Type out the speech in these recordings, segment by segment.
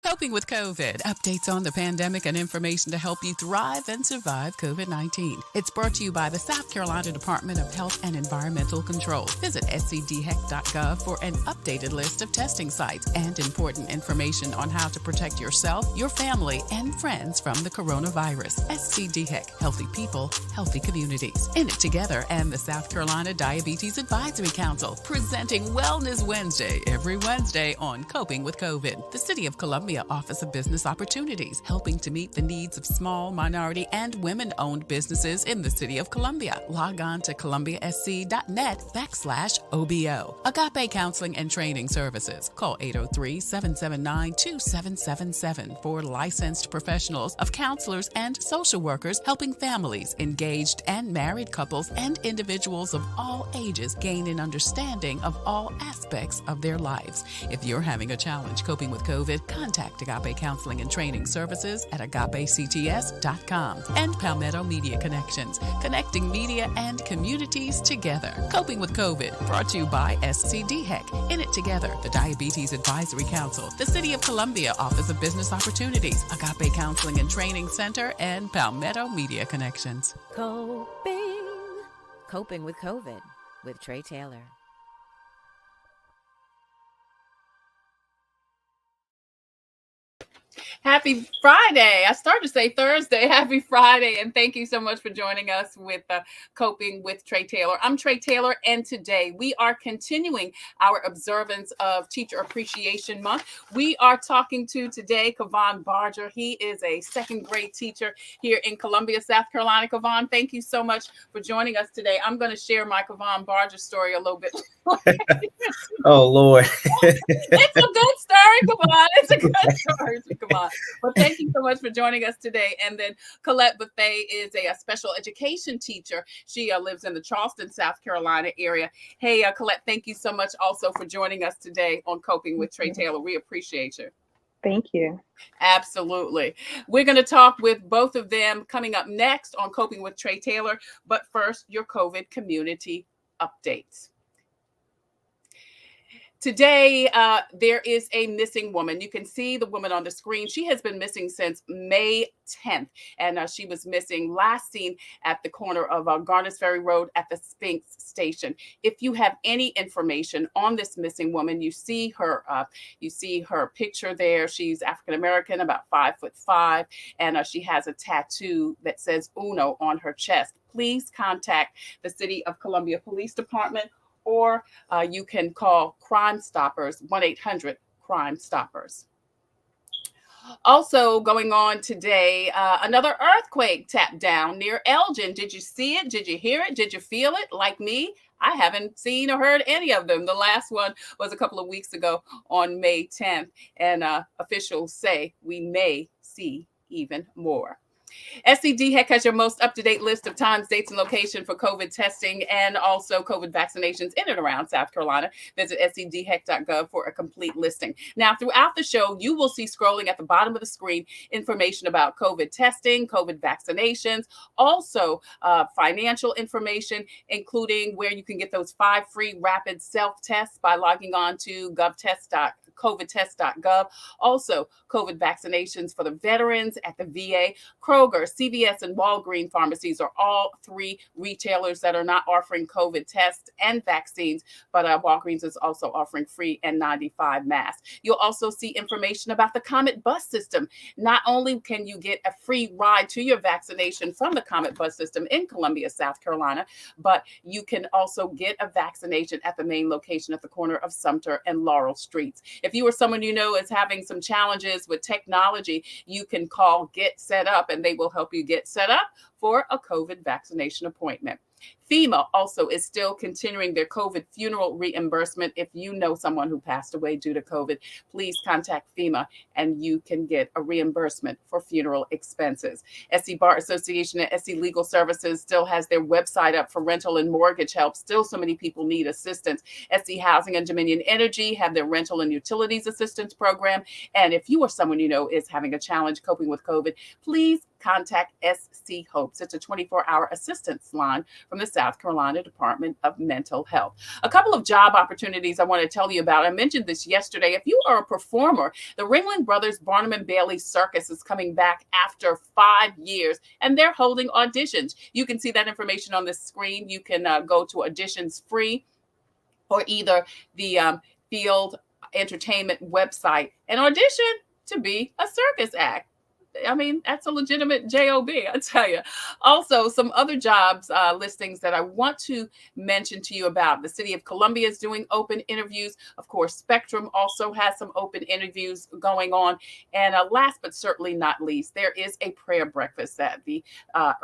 Coping with COVID, updates on the pandemic and information to help you thrive and survive COVID-19. It's brought to you by the South Carolina Department of Health and Environmental Control. Visit scdheck.gov for an updated list of testing sites and important information on how to protect yourself, your family, and friends from the coronavirus. SCDHEC, healthy people, healthy communities. In it together and the South Carolina Diabetes Advisory Council, presenting Wellness Wednesday every Wednesday on Coping with COVID. The City of Columbia Office of Business Opportunities, helping to meet the needs of small, minority, and women-owned businesses in the City of Columbia. Log on to columbiasc.net/OBO. Agape Counseling and Training Services. Call 803-779-2777 for licensed professionals of counselors and social workers helping families, engaged and married couples, and individuals of all ages gain an understanding of all aspects of their lives. If you're having a challenge coping with COVID, contact Agape Counseling and Training Services at agapects.com. And Palmetto Media Connections, connecting media and communities together. Coping with COVID, brought to you by SCDHEC. In it together, the Diabetes Advisory Council, the City of Columbia Office of Business Opportunities, Agape Counseling and Training Center, and Palmetto Media Connections. Coping with COVID with Tre Tailor. Happy Friday. I started to say Thursday. Happy Friday. And thank you so much for joining us with Coping with Tre Tailor. I'm Tre Tailor, and today we are continuing our observance of Teacher Appreciation Month. We are talking to today Kavon Barger. He is a second grade teacher here in Columbia, South Carolina. Kavon, thank you so much for joining us today. I'm going to share my Kavon Barger story a little bit. Oh, Lord. It's a good story, Kavon. It's a good story, Kavon. Well, thank you so much for joining us today. And then Coletta Bethea is a special education teacher. She lives in the Charleston, South Carolina area. Hey, Coletta, thank you so much also for joining us today on Coping with Tre Tailor. We appreciate you. Thank you. Absolutely. We're going to talk with both of them coming up next on Coping with Tre Tailor. But first, your COVID community updates. Today, there is a missing woman. You can see the woman on the screen. She has been missing since May 10th, and she was missing last seen at the corner of Garners Ferry Road at the Spinks Station. If you have any information on this missing woman, you see her picture there. She's African American, about 5'5", and she has a tattoo that says UNO on her chest. Please contact the City of Columbia Police Department, or you can call Crime Stoppers, 1-800-CRIME-STOPPERS. Also going on today, another earthquake tapped down near Elgin. Did you see it? Did you hear it? Did you feel it? Like me, I haven't seen or heard any of them. The last one was a couple of weeks ago on May 10th, and officials say we may see even more. SCDHEC has your most up-to-date list of times, dates, and location for COVID testing and also COVID vaccinations in and around South Carolina. Visit scdheck.gov for a complete listing. Now, throughout the show, you will see scrolling at the bottom of the screen information about COVID testing, COVID vaccinations, also financial information, including where you can get those 5 free rapid self-tests by logging on to covettest.gov. Also, COVID vaccinations for the veterans at the VA. Kroger, CVS, and Walgreens pharmacies are all 3 retailers that are not offering COVID tests and vaccines, but Walgreens is also offering free N95 masks. You'll also see information about the Comet bus system. Not only can you get a free ride to your vaccination from the Comet bus system in Columbia, South Carolina, but you can also get a vaccination at the main location at the corner of Sumter and Laurel Streets. If you or someone you know is having some challenges with technology, you can call Get Set Up, and they will help you get set up for a COVID vaccination appointment. FEMA also is still continuing their COVID funeral reimbursement. If you know someone who passed away due to COVID, please contact FEMA and you can get a reimbursement for funeral expenses. SC Bar Association and SC Legal Services still has their website up for rental and mortgage help. Still so many people need assistance. SC Housing and Dominion Energy have their rental and utilities assistance program. And if you or someone you know is having a challenge coping with COVID, please contact SC Hopes. It's a 24-hour assistance line from the South Carolina Department of Mental Health. A couple of job opportunities I want to tell you about. I mentioned this yesterday. If you are a performer, the Ringling Brothers Barnum and Bailey Circus is coming back after 5 years, and they're holding auditions. You can see that information on the screen. You can go to Auditions Free or either the Field Entertainment website and audition to be a circus act. I mean, that's a legitimate job, I tell you. Also, some other jobs listings that I want to mention to you about. The City of Columbia is doing open interviews. Of course, Spectrum also has some open interviews going on. And last but certainly not least, there is a prayer breakfast that the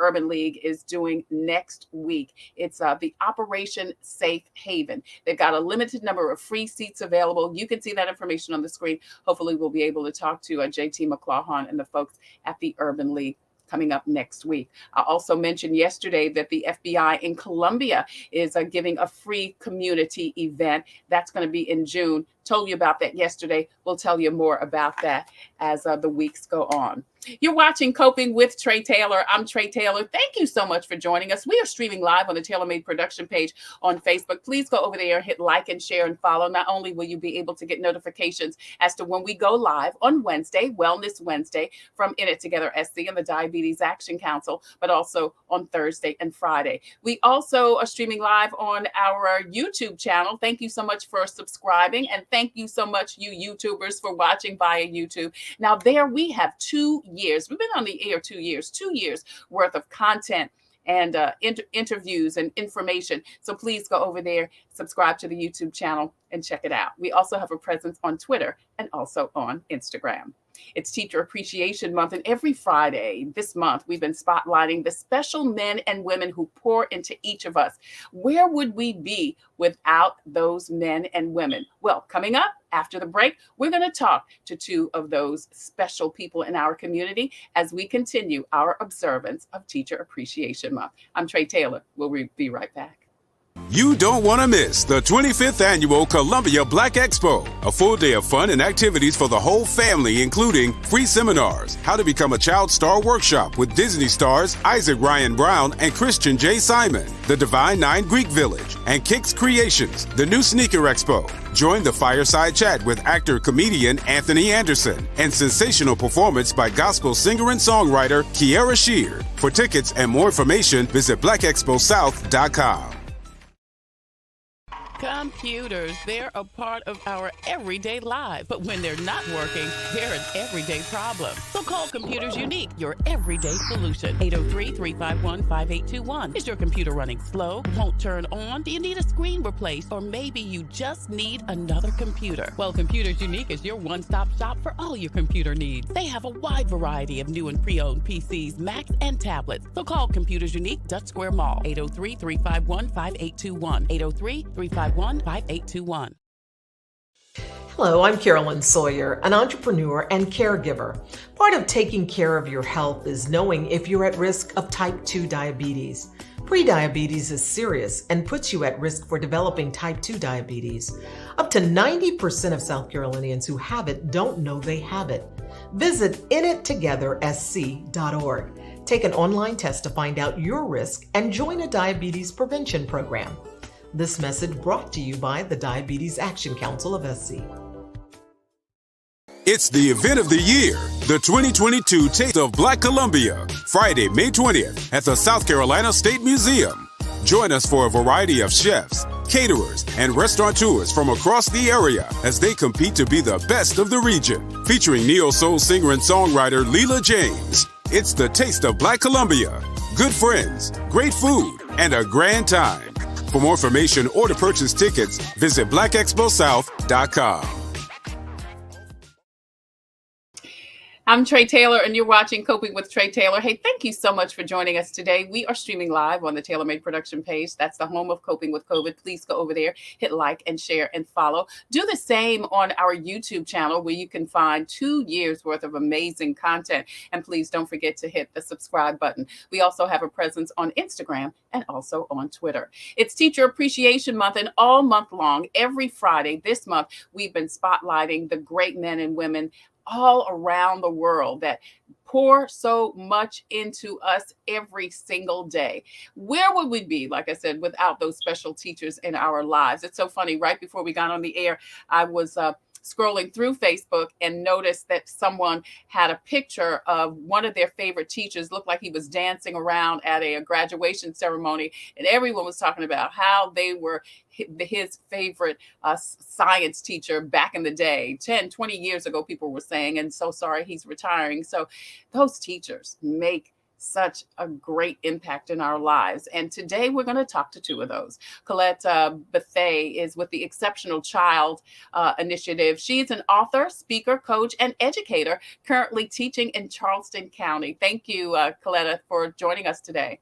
Urban League is doing next week. It's the Operation Safe Haven. They've got a limited number of free seats available. You can see that information on the screen. Hopefully, we'll be able to talk to JT McClawhon and the folks at the Urban League coming up next week. I also mentioned yesterday that the FBI in Columbia is giving a free community event. That's going to be in June. Told you about that yesterday. We'll tell you more about that as the weeks go on. You're watching Coping with Tre Tailor. I'm Tre Tailor. Thank you so much for joining us. We are streaming live on the Tailor Made production page on Facebook. Please go over there, hit like and share and follow. Not only will you be able to get notifications as to when we go live on Wednesday, Wellness Wednesday, from In It Together SC and the Diabetes Action Council, but also on Thursday and Friday. We also are streaming live on our YouTube channel. Thank you so much for subscribing, and thank you so much, you YouTubers, for watching via YouTube. Now, there we have 2 years. We've been on the air 2 years worth of content and interviews and information. So please go over there, subscribe to the YouTube channel, and check it out. We also have a presence on Twitter and also on Instagram. It's Teacher Appreciation Month, and every Friday this month, we've been spotlighting the special men and women who pour into each of us. Where would we be without those men and women? Well, coming up after the break, we're going to talk to 2 of those special people in our community as we continue our observance of Teacher Appreciation Month. I'm Tre Tailor. We'll be right back. You don't want to miss the 25th Annual Columbia Black Expo, a full day of fun and activities for the whole family, including free seminars, how to become a child star workshop with Disney stars Isaac Ryan Brown and Christian J. Simon, the Divine Nine Greek Village, and Kicks Creations, the new sneaker expo. Join the fireside chat with actor-comedian Anthony Anderson and sensational performance by gospel singer and songwriter Kiara Sheard. For tickets and more information, visit blackexposouth.com. Computers, they're a part of our everyday life. But when they're not working, they're an everyday problem. So call Computers Unique, your everyday solution. 803-351-5821. Is your computer running slow? Won't turn on? Do you need a screen replaced? Or maybe you just need another computer? Well, Computers Unique is your one-stop shop for all your computer needs. They have a wide variety of new and pre-owned PCs, Macs, and tablets. So call Computers Unique, Dutch Square Mall. 803-351-5821. 803-351-5821. Hello, I'm Carolyn Sawyer, an entrepreneur and caregiver. Part of taking care of your health is knowing if you're at risk of type 2 diabetes. Prediabetes is serious and puts you at risk for developing type 2 diabetes. Up to 90% of South Carolinians who have it don't know they have it. Visit inittogethersc.org. Take an online test to find out your risk and join a diabetes prevention program. This message brought to you by the Diabetes Action Council of SC. It's the event of the year, the 2022 Taste of Black Columbia, Friday, May 20th at the South Carolina State Museum. Join us for a variety of chefs, caterers, and restaurateurs from across the area as they compete to be the best of the region. Featuring neo-soul singer and songwriter Leela James. It's the Taste of Black Columbia. Good friends, great food, and a grand time. For more information or to purchase tickets, visit blackexposouth.com. I'm Tre Tailor, and you're watching Coping with Tre Tailor. Hey, thank you so much for joining us today. We are streaming live on the Tailor Made production page. That's the home of Coping with COVID. Please go over there, hit like and share and follow. Do the same on our YouTube channel, where you can find 2 years worth of amazing content. And please don't forget to hit the subscribe button. We also have a presence on Instagram and also on Twitter. It's Teacher Appreciation Month, and all month long, every Friday this month, we've been spotlighting the great men and women all around the world that pour so much into us every single day. Where would we be, like I said, without those special teachers in our lives? It's so funny. Right before we got on the air, I was scrolling through Facebook and noticed that someone had a picture of one of their favorite teachers, looked like he was dancing around at a graduation ceremony, and everyone was talking about how they were his favorite science teacher back in the day. 10, 20 years ago, people were saying, and so sorry he's retiring. So those teachers make such a great impact in our lives. And today we're going to talk to two of those. Coletta Bethea is with the Exceptional Child Initiative. She's an author, speaker, coach, and educator currently teaching in Charleston County. Thank you, Coletta, for joining us today.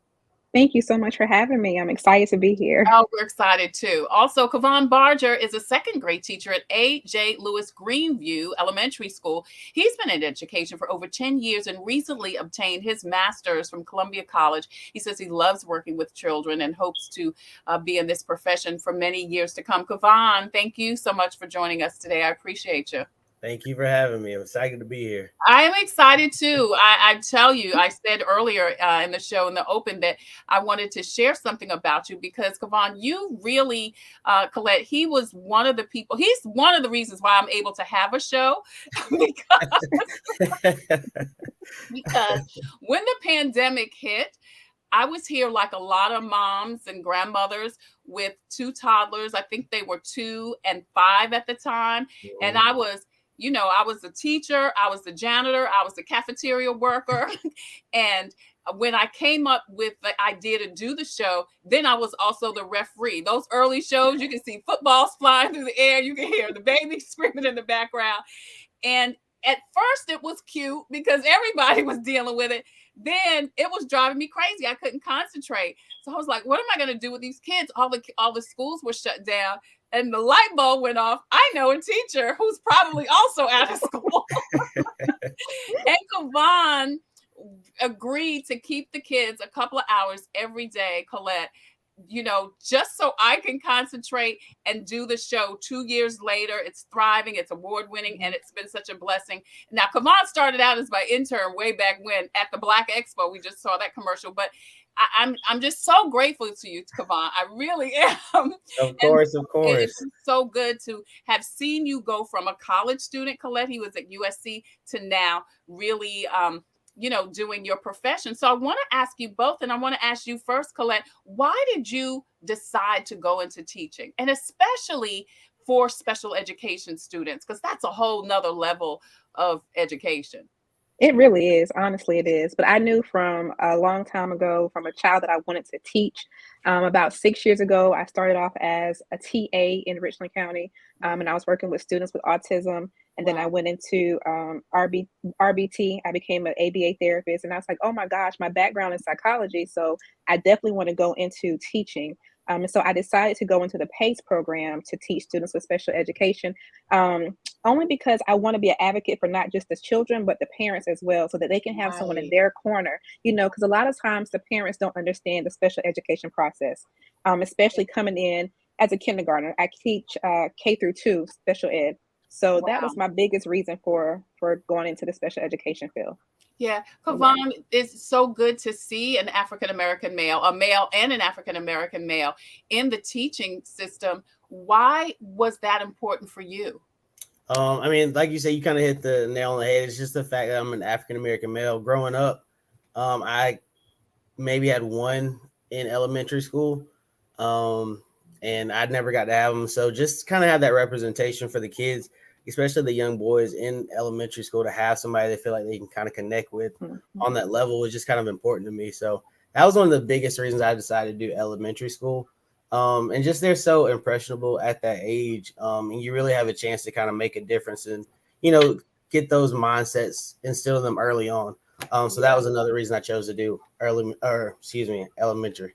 Thank you so much for having me. I'm excited to be here. Oh, we're excited too. Also, Kavon Barger is a second grade teacher at A.J. Lewis Greenview Elementary School. He's been in education for over 10 years and recently obtained his master's from Columbia College. He says he loves working with children and hopes to be in this profession for many years to come. Kavon, thank you so much for joining us today. I appreciate you. Thank you for having me. I'm excited to be here. I am excited too. I tell you, I said earlier in the show, in the open, that I wanted to share something about you because, Kavon, you really, Colette, he was one of the people, he's one of the reasons why I'm able to have a show because when the pandemic hit, I was here like a lot of moms and grandmothers with two toddlers. I think they were 2 and 5 at the time. And I was the teacher, I was the janitor, I was the cafeteria worker. And when I came up with the idea to do the show, then I was also the referee. Those early shows, you can see footballs flying through the air. You can hear the baby screaming in the background. And at first it was cute because everybody was dealing with it. Then it was driving me crazy. I couldn't concentrate. So I was like, what am I going to do with these kids? All the schools were shut down. And the light bulb went off. I know a teacher who's probably also out of school. And Kavon agreed to keep the kids a couple of hours every day, Colette, just so I can concentrate and do the show. 2 years later, it's thriving, it's award-winning, and it's been such a blessing. Now, Kavon started out as my intern way back when at the Black Expo. We just saw that commercial, but I'm just so grateful to you, Kavon. I really am. Of course. It's so good to have seen you go from a college student, Colette, he was at USC, to now really, doing your profession. So I want to ask you both, and I want to ask you first, Colette, why did you decide to go into teaching? And especially for special education students, because that's a whole nother level of education. It really is. Honestly, it is. But I knew from a long time ago, from a child that I wanted to teach. About 6 years ago, I started off as a TA in Richland County, and I was working with students with autism. And then I went into RBT. I became an ABA therapist. And I was like, oh my gosh, my background is psychology. So I definitely want to go into teaching. And so I decided to go into the PACE program to teach students with special education, only because I want to be an advocate for not just the children, but the parents as well, so that they can have someone in their corner, because a lot of times the parents don't understand the special education process, especially coming in as a kindergartner. I teach K through 2 special ed. So that was my biggest reason for going into the special education field. Yeah, Kavon, it's so good to see an African-American male, a male and an African-American male in the teaching system. Why was that important for you? I mean, like you said, you kind of hit the nail on the head. It's just the fact that I'm an African-American male. Growing up, I maybe had one in elementary school, and I never got to have them. So just kind of have that representation for the kids, especially the young boys in elementary school, to have somebody they feel like they can kind of connect with on that level is just kind of important to me. So that was one of the biggest reasons I decided to do elementary school. And just they're so impressionable at that age. And you really have a chance to kind of make a difference and, get those mindsets, instill them early on. So that was another reason I chose to do elementary.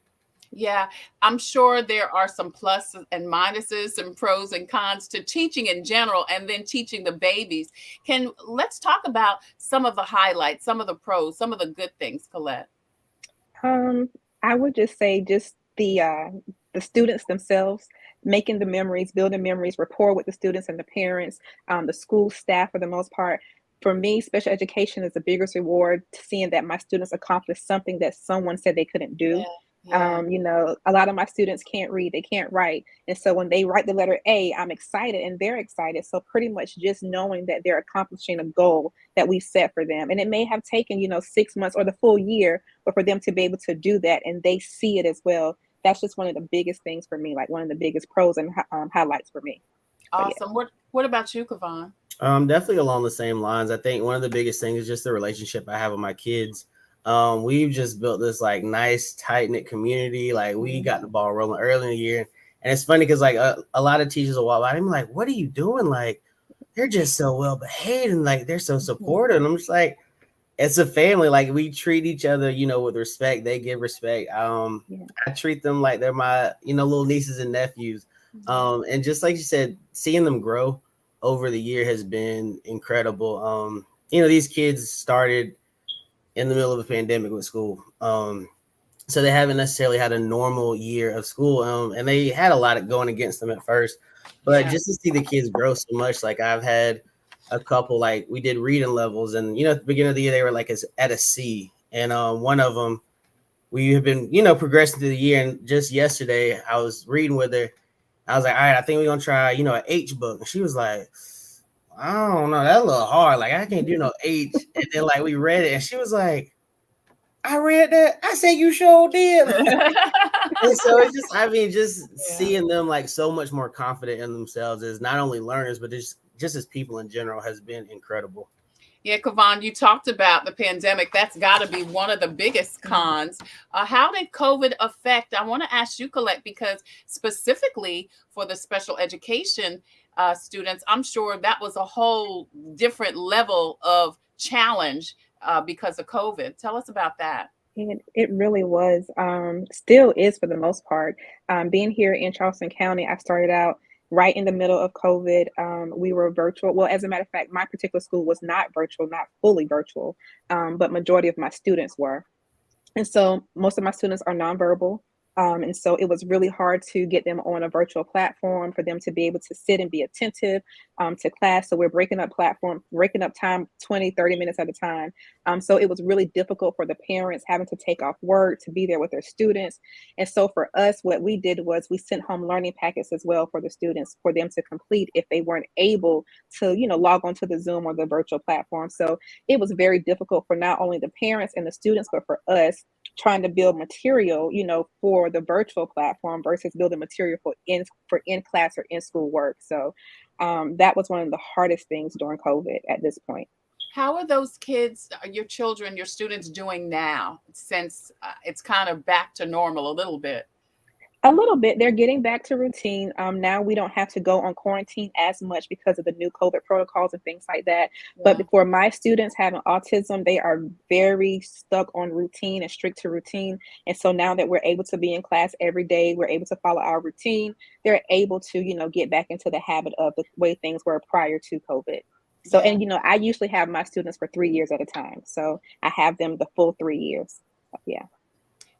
Yeah, I'm sure there are some pluses and minuses, some pros and cons to teaching in general, and then teaching the babies. Let's talk about some of the highlights, some of the pros, some of the good things, Colette. I would just say the students themselves, making the memories, building memories, rapport with the students and the parents, the school staff for the most part. for me, special education is the biggest reward, seeing that my students accomplish something that someone said they couldn't do. Yeah. A lot of my students can't read, they can't write. And so when they write the letter A, I'm excited and they're excited. So pretty much just knowing that they're accomplishing a goal that we set for them. And it may have taken, 6 months or the full year, but for them to be able to do that and they see it as well, that's just one of the biggest things for me, like one of the biggest pros and highlights for me. Awesome. Yeah. What about you, Kavon? Definitely along the same lines. I think one of the biggest things is just the relationship I have with my kids. We've just built this like nice, tight-knit community. Like we got the ball rolling early in the year. And it's funny because like a lot of teachers will walk by and I'm like, what are you doing? Like, they're just so well behaved and like they're so supportive. And I'm just like, it's a family. Like we treat each other, with respect. They give respect. I treat them like they're my, little nieces and nephews. And just like you said, seeing them grow over the year has been incredible. These kids started in the middle of a pandemic with school. So they haven't necessarily had a normal year of school. And they had a lot of going against them at first, but just to see the kids grow so much, like I've had a couple, like we did reading levels and, at the beginning of the year, they were like at a C. And one of them, we have been, progressing through the year. And just yesterday I was reading with her. I was like, all right, I think we're going to try, an H book. And she was like, I don't know, that's a little hard. Like I can't do no H. And then like we read it and she was like, I read that. I said you sure did. And so it's just, seeing them like so much more confident in themselves as not only learners, but just as people in general has been incredible. Yeah, Kavon, you talked about the pandemic. That's got to be one of the biggest cons. How did COVID affect? I want to ask you, Colette, because specifically for the special education students, I'm sure that was a whole different level of challenge because of COVID. Tell us about that. It really was, still is for the most part. Being here in Charleston County, I started out right in the middle of COVID. We were virtual. Well, as a matter of fact, my particular school was not virtual, not fully virtual, but majority of my students were. And so most of my students are nonverbal. And so it was really hard to get them on a virtual platform for them to be able to sit and be attentive to class. So we're breaking up time 20, 30 minutes at a time. So it was really difficult for the parents having to take off work to be there with their students. And so for us, what we did was we sent home learning packets as well for the students for them to complete if they weren't able to, log onto the Zoom or the virtual platform. So it was very difficult for not only the parents and the students, but for us trying to build material, for the virtual platform versus building material for in class or in school work. So that was one of the hardest things during COVID at this point. How are those kids, your children, your students doing now since it's kind of back to normal a little bit? A little bit. They're getting back to routine. Now we don't have to go on quarantine as much because of the new COVID protocols and things like that. Yeah. But for my students having autism, they are very stuck on routine and strict to routine. And so now that we're able to be in class every day, we're able to follow our routine. They're able to, get back into the habit of the way things were prior to COVID. So, yeah. And, I usually have my students for 3 years at a time. So I have them the full 3 years. Yeah.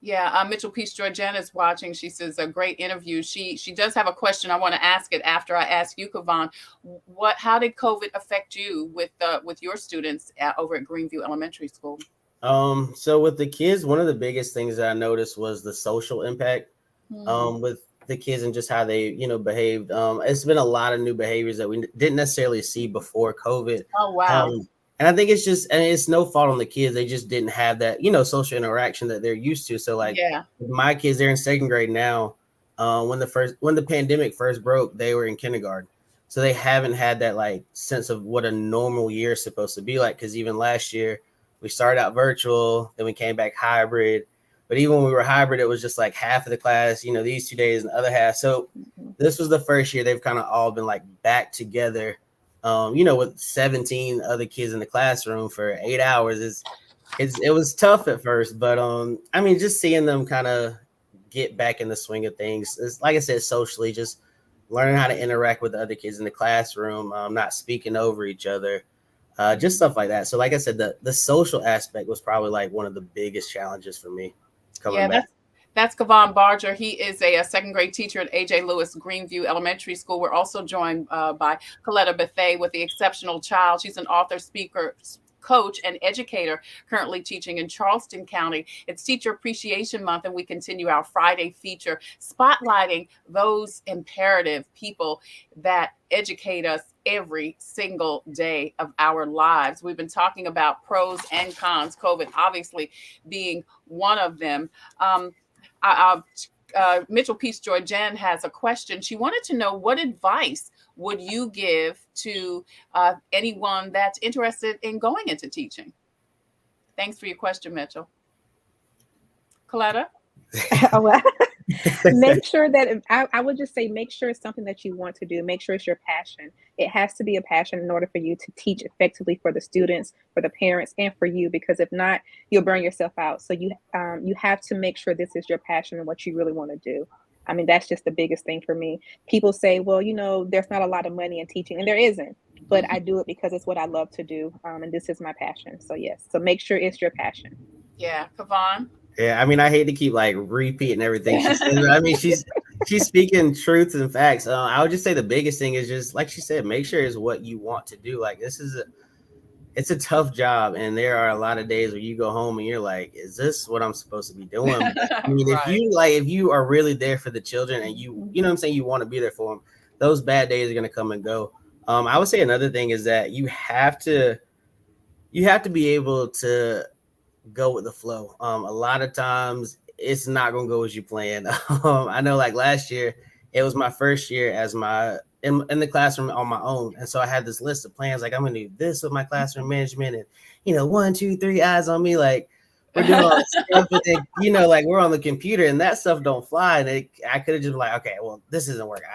Yeah, Mitchell Peace Georgiana's watching. She says a great interview. She does have a question. I want to ask it after I ask you, Kavon. How did COVID affect you with your students over at Greenview Elementary School? So with the kids, one of the biggest things that I noticed was the social impact with the kids and just how they behaved. It's been a lot of new behaviors that we didn't necessarily see before COVID. Oh wow. And I think it's no fault on the kids. They just didn't have that, social interaction that they're used to. So like my kids, they're in second grade now. When the pandemic first broke, they were in kindergarten. So they haven't had that like sense of what a normal year is supposed to be like. Cause even last year we started out virtual, then we came back hybrid. But even when we were hybrid, it was just like half of the class, these 2 days and the other half. So this was the first year they've kind of all been like back together. With 17 other kids in the classroom for 8 hours it was tough at first, but just seeing them kind of get back in the swing of things. It's, like I said, socially, just learning how to interact with the other kids in the classroom, not speaking over each other, just stuff like that. So like I said, the social aspect was probably like one of the biggest challenges for me coming back. That's Kavon Barger. He is a second grade teacher at A.J. Lewis Greenview Elementary School. We're also joined by Coletta Bethea with The Exceptional Child. She's an author, speaker, coach, and educator currently teaching in Charleston County. It's Teacher Appreciation Month, and we continue our Friday feature spotlighting those imperative people that educate us every single day of our lives. We've been talking about pros and cons, COVID obviously being one of them. Mitchell Peace Joy Jen has a question. She wanted to know, what advice would you give to anyone that's interested in going into teaching? Thanks for your question, Mitchell. Coletta? Make sure that I would just say, make sure it's something that you want to do. Make sure it's your passion. It has to be a passion in order for you to teach effectively for the students, for the parents, and for you, because if not, you'll burn yourself out. So you have to make sure this is your passion and what you really want to do. I mean, that's just the biggest thing for me. People say, well, there's not a lot of money in teaching, and there isn't, but I do it because it's what I love to do. And this is my passion. So yes, so make sure it's your passion. Yeah. Kavon? Yeah, I mean, I hate to keep like repeating everything she said. I mean, she's speaking truths and facts. I would just say the biggest thing is just, like she said, make sure it's what you want to do. Like, it's a tough job, and there are a lot of days where you go home and you're like, is this what I'm supposed to be doing? I mean, right. if you are really there for the children and you know what I'm saying, you want to be there for them, those bad days are going to come and go. I would say another thing is that you have to be able to go with the flow. A lot of times it's not going to go as you plan. I know, like last year, it was my first year as in the classroom on my own. And so I had this list of plans, like I'm going to do this with my classroom management and, 1, 2, 3 eyes on me. Like we're doing all this stuff, but then, like we're on the computer and that stuff don't fly. And I could have just been like, okay, well, this isn't working.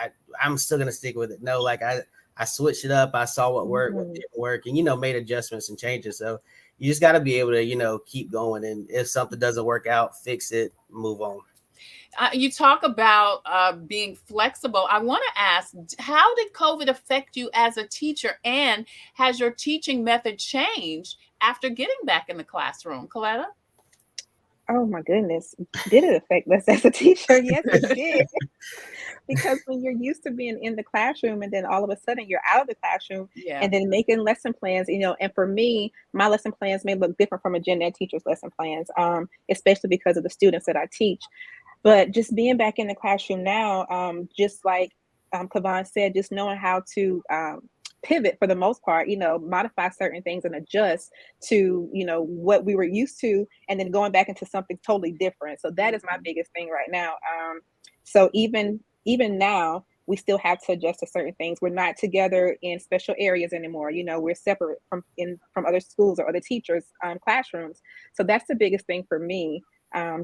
I'm still going to stick with it. No, like I switched it up. I saw what worked, what didn't work, and, made adjustments and changes. So you just got to be able to, keep going. And if something doesn't work out, fix it, move on. You talk about being flexible. I want to ask, how did COVID affect you as a teacher, and has your teaching method changed after getting back in the classroom? Coletta? Oh my goodness. Did it affect us as a teacher? Yes, it did. Because when you're used to being in the classroom and then all of a sudden you're out of the classroom and then making lesson plans, and for me, my lesson plans may look different from a gen ed teacher's lesson plans, especially because of the students that I teach. But just being back in the classroom now, just like Kavon said, just knowing how to pivot for the most part, modify certain things and adjust to, what we were used to, and then going back into something totally different. So that is my biggest thing right now. So even now, we still have to adjust to certain things. We're not together in special areas anymore. We're separate from other schools or other teachers' classrooms. So that's the biggest thing for me.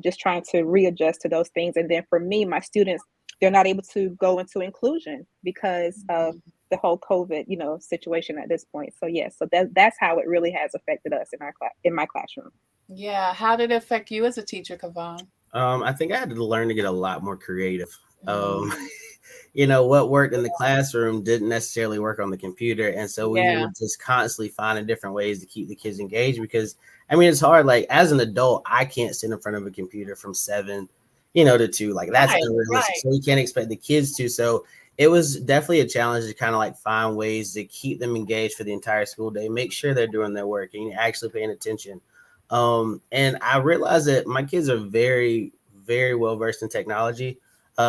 Just trying to readjust to those things. And then for me, my students, they're not able to go into inclusion because of the whole COVID, situation at this point. So yes, so that's how it really has affected us in my classroom. Yeah. How did it affect you as a teacher, Kavon? I think I had to learn to get a lot more creative. What worked in the classroom didn't necessarily work on the computer. And so we were just constantly finding different ways to keep the kids engaged, because it's hard. Like as an adult, I can't sit in front of a computer from 7, to 2. Like that's unrealistic. Right. So you can't expect the kids to. So it was definitely a challenge to kind of like find ways to keep them engaged for the entire school day, make sure they're doing their work and actually paying attention. And I realized that my kids are very, very well versed in technology.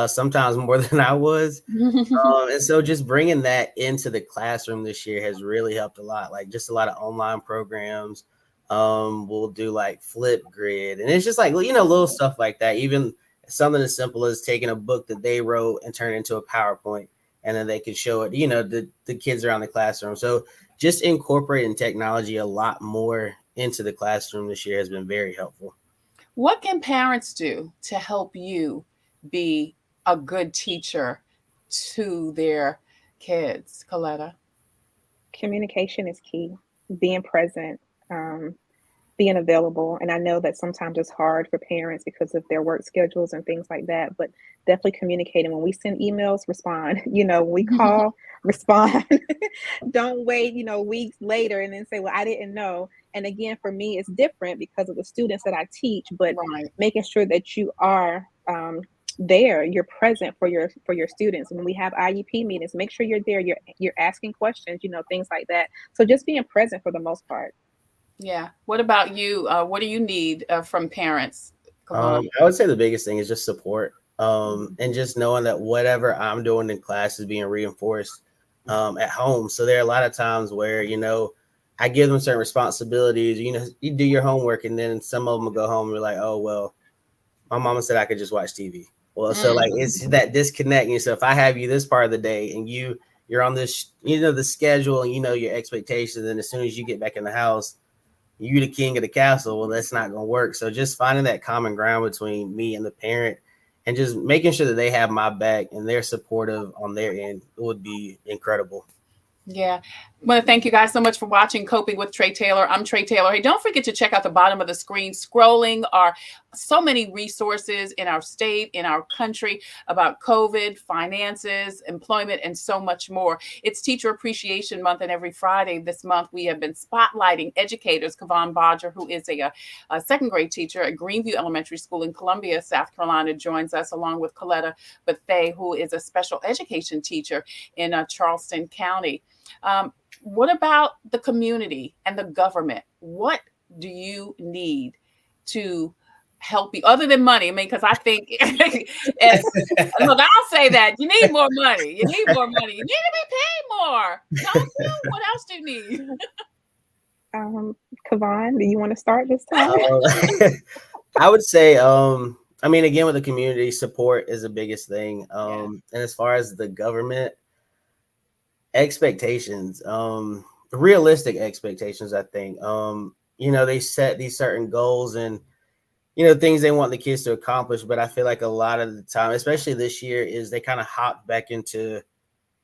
Sometimes more than I was. And so just bringing that into the classroom this year has really helped a lot. Like just a lot of online programs. We'll do like Flipgrid, and it's just like, little stuff like that. Even something as simple as taking a book that they wrote and turn it into a PowerPoint, and then they can show it, the kids around the classroom. So just incorporating technology a lot more into the classroom this year has been very helpful. What can parents do to help you be a good teacher to their kids, Coletta? Communication is key. Being present, being available. And I know that sometimes it's hard for parents because of their work schedules and things like that, but definitely communicating. When we send emails, respond. When we call, respond. Don't wait, weeks later and then say, well, I didn't know. And again, for me, it's different because of the students that I teach, but making sure that you are there, you're present for your students. When we have IEP meetings, make sure you're there, you're asking questions, things like that. So just being present for the most part. Yeah. What about you? What do you need from parents? I would say the biggest thing is just support, and just knowing that whatever I'm doing in class is being reinforced at home. So there are a lot of times where, I give them certain responsibilities, you do your homework, and then some of them will go home and be like, oh, well, my mama said I could just watch TV. Well, so like, it's that disconnect. So if I have you this part of the day and you're on this, the schedule and your expectations, and as soon as you get back in the house, you the king of the castle. Well, that's not going to work. So just finding that common ground between me and the parent, and just making sure that they have my back and they're supportive on their end would be incredible. Yeah. I want to thank you guys so much for watching Coping with Tre Tailor. I'm Tre Tailor. Hey, don't forget to check out the bottom of the screen. Scrolling are so many resources in our state, in our country, about COVID, finances, employment, and so much more. It's Teacher Appreciation Month, and every Friday this month, we have been spotlighting educators. Kavon Barger, who is a second grade teacher at Greenview Elementary School in Columbia, South Carolina, joins us, along with Coletta, Bethea, who is a special education teacher in Charleston County. What about the community and the government? What do you need to help you other than money? I mean, because I think, look, I'll say that you need more money. You need more money. You need to be paid more. Don't you? What else do you need? Kavon, do you want to start this time? I would say, again, with the community, support is the biggest thing. And as far as the government, expectations, realistic expectations, I think. They set these certain goals and, things they want the kids to accomplish. But I feel like a lot of the time, especially this year, is they kind of hop back into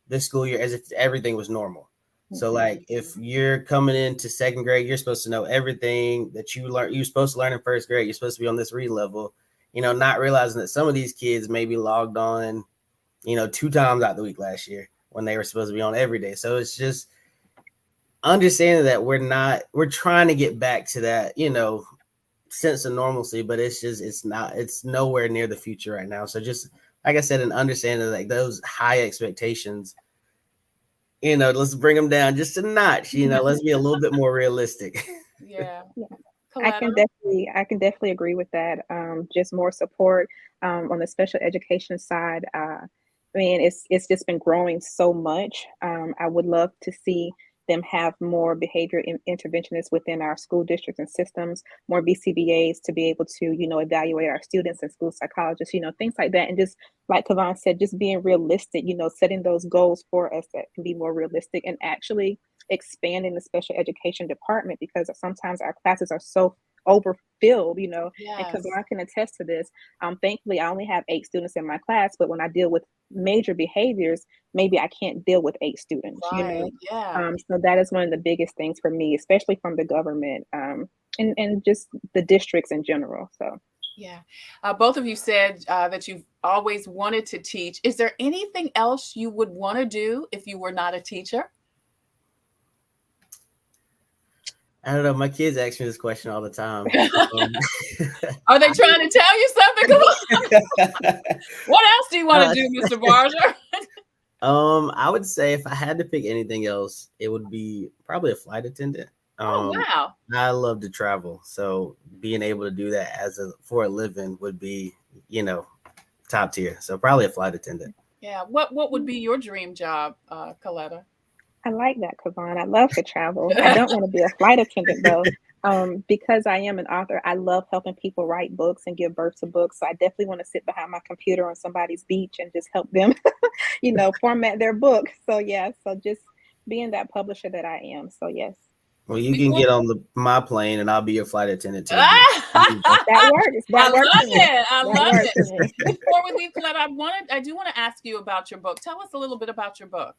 the school year as if everything was normal. So like, if you're coming into second grade, you're supposed to know everything that you're supposed to learn in first grade. You're supposed to be on this read level, not realizing that some of these kids maybe logged on, 2 times out the week last year, when they were supposed to be on every day. So it's just understanding that we're trying to get back to that, sense of normalcy, but it's nowhere near the future right now. So just, like I said, an understanding like those high expectations, let's bring them down just a notch, let's be a little bit more realistic. Yeah. I can definitely agree with that. Just more support on the special education side. It's just been growing so much. I would love to see them have more behavior interventionists within our school districts and systems, more BCBAs to be able to, evaluate our students, and school psychologists, things like that. And just like Kavon said, just being realistic, setting those goals for us that can be more realistic, and actually expanding the special education department, because sometimes our classes are so overfilled, and Kavon can attest to this. Thankfully, I only have 8 students in my class, but when I deal with major behaviors, maybe I can't deal with 8 students, Right. Yeah. So that is one of the biggest things for me, especially from the government, and just the districts in general. So yeah. Both of you said that you've always wanted to teach. Is there anything else you would want to do if you were not a teacher? I don't know. My kids ask me this question all the time. Are they trying to tell you something? What else do you want to do, Mr. Barger? I would say if I had to pick anything else, it would be probably a flight attendant. Oh, wow. I love to travel. So being able to do that for a living would be, top tier. So probably a flight attendant. Yeah. What would be your dream job, Coletta? I like that, Kavon. I love to travel. I don't want to be a flight attendant though. Because I am an author, I love helping people write books and give birth to books. So I definitely want to sit behind my computer on somebody's beach and just help them, format their book. So so just being that publisher that I am. So yes. Well, you can get on my plane and I'll be your flight attendant too. That works. I love it. Before we leave, Coletta, I do want to ask you about your book. Tell us a little bit about your book.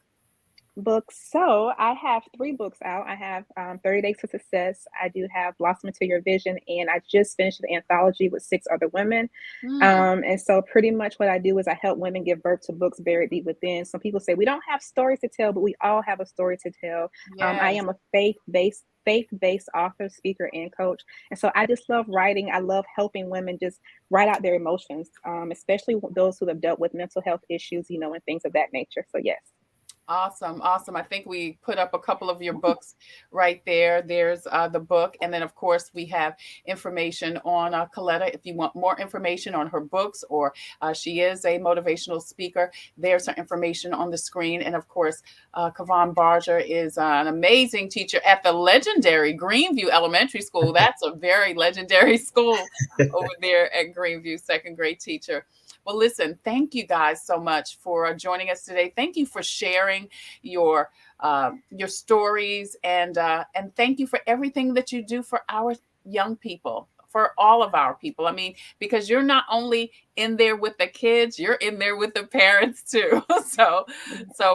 Books. So I have 3 books out. I have 30 Days to Success. I do have Blossom into Your Vision. And I just finished an anthology with 6 other women. Mm, And so pretty much what I do is I help women give birth to books buried deep within. Some people say we don't have stories to tell, but we all have a story to tell. I yes. am a faith-based author, speaker, and coach. And so I just love writing. I love helping women just write out their emotions, especially those who have dealt with mental health issues, and things of that nature. So yes. Awesome. Awesome. I think we put up a couple of your books right there. There's the book. And then, of course, we have information on Coletta. If you want more information on her books, or she is a motivational speaker, there's some information on the screen. And, of course, Kavon Barger is an amazing teacher at the legendary Greenview Elementary School. That's a very legendary school over there at Greenview, second grade teacher. Well, listen, thank you guys so much for joining us today. Thank you for sharing your stories, and thank you for everything that you do for our young people, for all of our people. I mean, because you're not only in there with the kids, you're in there with the parents too. So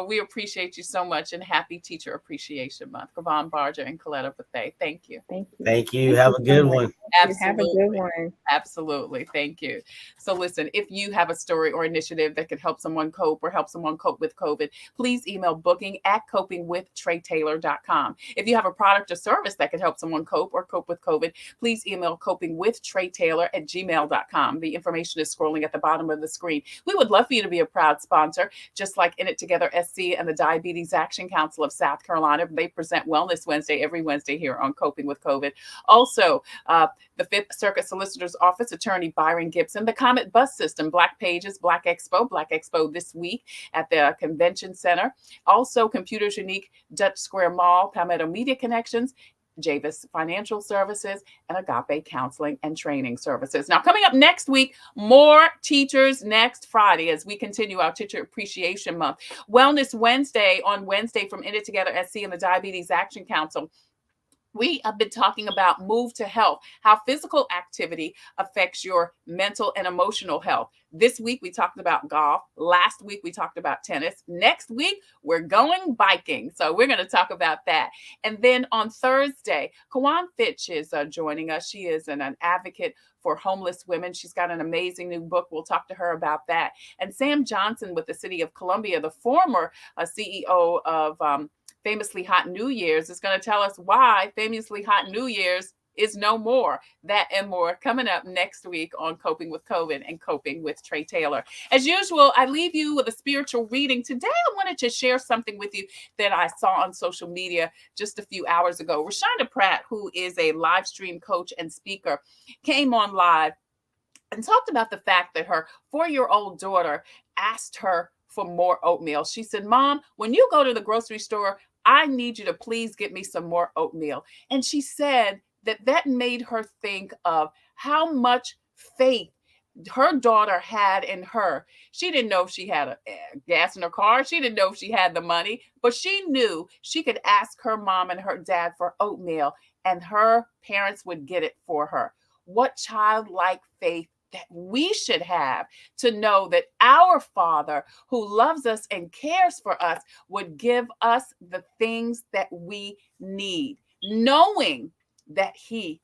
we appreciate you so much, and happy Teacher Appreciation Month. Kavon Barger and Coletta Bethea, thank you. Thank you. Thank you. Have a good one. Have a good one. Absolutely. Thank you. So listen, if you have a story or initiative that could help someone cope or help someone cope with COVID, please email booking@copingwithtretailor.com. If you have a product or service that could help someone cope or cope with COVID, please email copingwithtretailor@gmail.com. The information is scrolling at the bottom of the screen. We would love for you to be a proud sponsor, just like In It Together SC and the Diabetes Action Council of South Carolina. They present Wellness Wednesday every Wednesday here on Coping with COVID. Also, the Fifth Circuit Solicitor's Office, Attorney Byron Gibson, the Comet Bus System, Black Pages, Black Expo this week at the Convention Center. Also, Computers Unique, Dutch Square Mall, Palmetto Media Connections, Javis Financial Services, and Agape Counseling and Training Services. Now, coming up next week, more teachers next Friday as we continue our Teacher Appreciation Month. Wellness Wednesday on Wednesday from In It Together SC and the Diabetes Action Council. We have been talking about Move to Health, how physical activity affects your mental and emotional health. This week, we talked about golf. Last week, we talked about tennis. Next week, we're going biking. So we're going to talk about that. And then on Thursday, Kawan Fitch is joining us. She is an advocate for homeless women. She's got an amazing new book. We'll talk to her about that. And Sam Johnson with the City of Columbia, the former CEO of Famously Hot New Year's, is going to tell us why Famously Hot New Year's is no more. That and more coming up next week on Coping with COVID and Coping with Tre Tailor. As usual, I leave you with a spiritual reading. Today, I wanted to share something with you that I saw on social media just a few hours ago. Rashonda Pratt, who is a live stream coach and speaker, came on live and talked about the fact that her 4-year-old daughter asked her for more oatmeal. She said, "Mom, when you go to the grocery store, I need you to please get me some more oatmeal." And she said that made her think of how much faith her daughter had in her. She didn't know if she had a gas in her car. She didn't know if she had the money, but she knew she could ask her mom and her dad for oatmeal and her parents would get it for her. What childlike faith that we should have to know that our Father who loves us and cares for us would give us the things that we need, knowing that He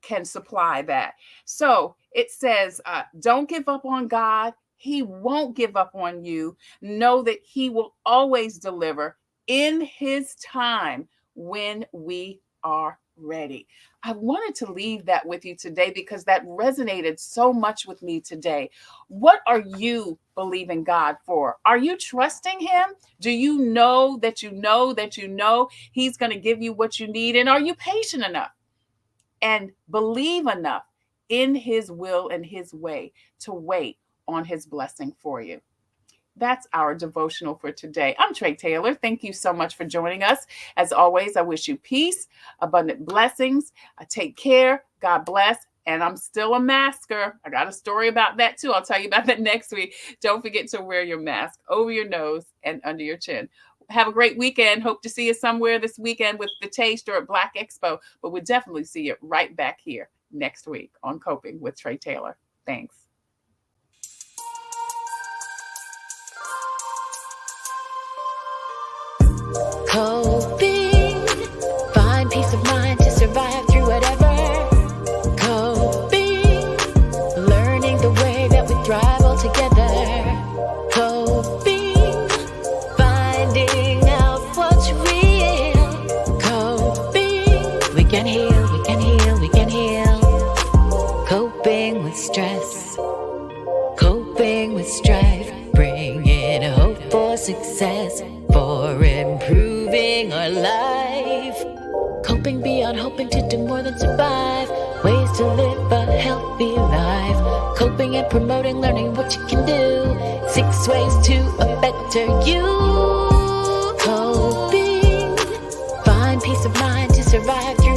can supply that. So it says, don't give up on God. He won't give up on you. Know that He will always deliver in His time when we are ready. I wanted to leave that with you today because that resonated so much with me today. What are you believing God for? Are you trusting Him? Do you know that you know that you know He's going to give you what you need? And are you patient enough and believe enough in His will and His way to wait on His blessing for you? That's our devotional for today. I'm Tre Tailor. Thank you so much for joining us. As always, I wish you peace, abundant blessings. Take care. God bless. And I'm still a masker. I got a story about that too. I'll tell you about that next week. Don't forget to wear your mask over your nose and under your chin. Have a great weekend. Hope to see you somewhere this weekend with the Taste or at Black Expo. But we'll definitely see you right back here next week on Coping with Tre Tailor. Thanks. living our life. Coping beyond hoping to do more than survive. Ways to live a healthy life. Coping and promoting, learning what you can do. 6 ways to a better you. Coping. Find peace of mind to survive.